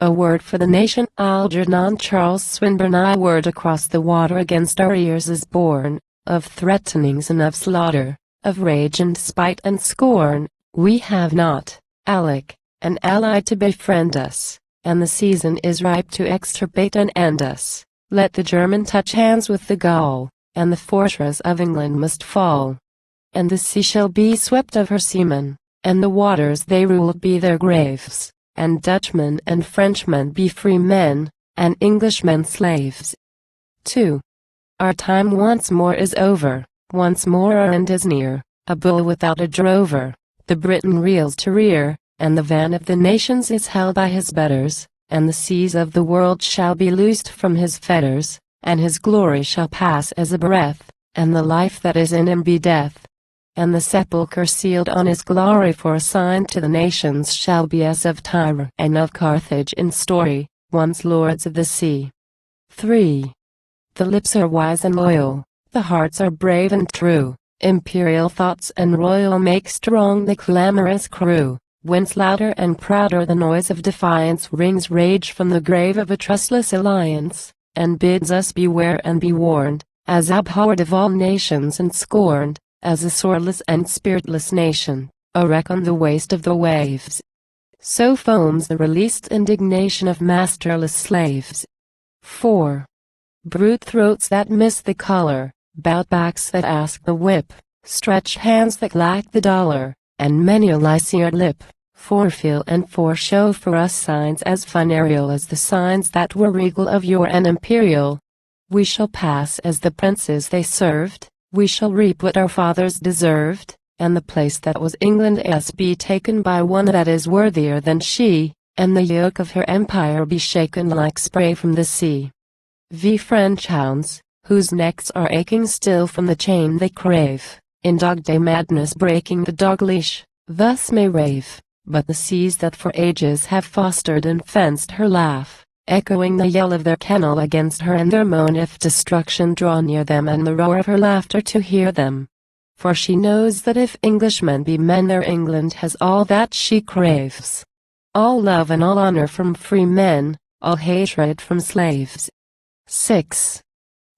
A word for the nation. Algernon. Charles Swinburne. A word across the water against our ears is born, of threatenings and of slaughter, of rage and spite and scorn. We have not, Alec, an ally to befriend us, and the season is ripe to extirpate and end us. Let the German touch hands with the Gaul, and the fortress of England must fall. And the sea shall be swept of her seamen, and the waters they ruled be their graves, and Dutchmen and Frenchmen be free men, and Englishmen slaves. 2. Our time once more is over, once more our end is near, a bull without a drover. The Briton reels to rear, and the van of the nations is held by his betters, and the seas of the world shall be loosed from his fetters, and his glory shall pass as a breath, and the life that is in him be death. And the sepulchre sealed on his glory for a sign to the nations shall be as of Tyre and of Carthage in story, once lords of the sea. 3. The lips are wise and loyal, the hearts are brave and true, imperial thoughts and royal make strong the clamorous crew, whence louder and prouder the noise of defiance rings rage from the grave of a trustless alliance, and bids us beware and be warned, as abhorred of all nations and scorned, as a swordless and spiritless nation, a wreck on the waste of the waves. So foams the released indignation of masterless slaves. 4. Brute throats that miss the collar, bout backs that ask the whip, stretched hands that lack the dollar, and many a lice-eared lip, forefeel and foreshow for us signs as funereal as the signs that were regal of yore and imperial. We shall pass as the princes they served, we shall reap what our fathers deserved, and the place that was England's be taken by one that is worthier than she, and the yoke of her empire be shaken like spray from the sea. We French hounds, whose necks are aching still from the chain they crave, in dog-day madness breaking the dog-leash, thus may rave, but the seas that for ages have fostered and fenced her laugh, echoing the yell of their kennel against her and their moan if destruction draw near them and the roar of her laughter to hear them. For she knows that if Englishmen be men their England has all that she craves. All love and all honor from free men, all hatred from slaves. 6.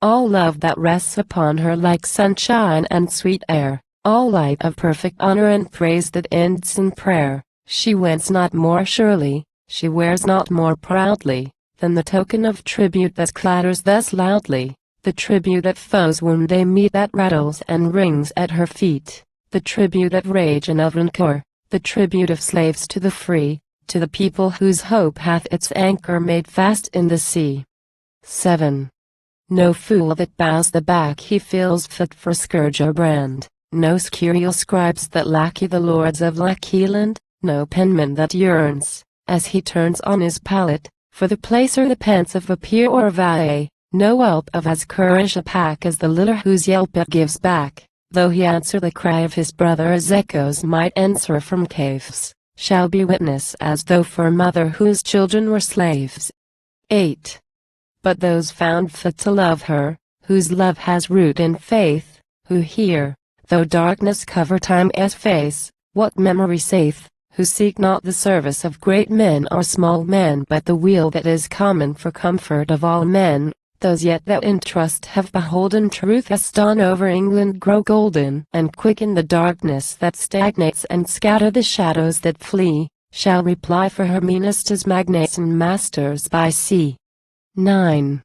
All love that rests upon her like sunshine and sweet air, all light of perfect honor and praise that ends in prayer, she wends not more surely, she wears not more proudly, than the token of tribute that clatters thus loudly, the tribute that foes when they meet that rattles and rings at her feet, the tribute of rage and of rancor, the tribute of slaves to the free, to the people whose hope hath its anchor made fast in the sea. 7. No fool that bows the back he feels fit for scourge or brand, no scurial scribes that lackey the lords of Lackeyland, no penman that yearns, as he turns on his pallet, for the place or the pence of a peer or valet, no whelp of as courage a pack as the litter whose yelp it gives back, though he answer the cry of his brother as echoes might answer from caves, shall be witness as though for a mother whose children were slaves. 8. But those found fit to love her, whose love has root in faith, who hear, though darkness cover time's face, what memory saith, who seek not the service of great men or small men but the weal that is common for comfort of all men, those yet that in trust have beholden truth as dawn over England grow golden and quicken the darkness that stagnates and scatter the shadows that flee, shall reply for her meanest as magnates and masters by sea. 9.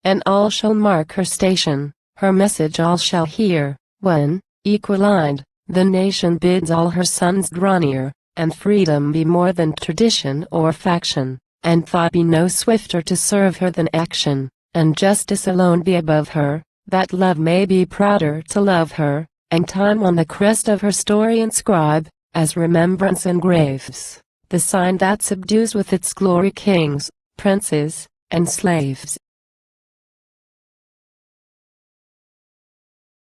And all shall mark her station, her message all shall hear, when, equal-eyed, the nation bids all her sons draw near, and freedom be more than tradition or faction, and thought be no swifter to serve her than action, and justice alone be above her, that love may be prouder to love her, and time on the crest of her story inscribe, as remembrance engraves, the sign that subdues with its glory kings, princes, and slaves.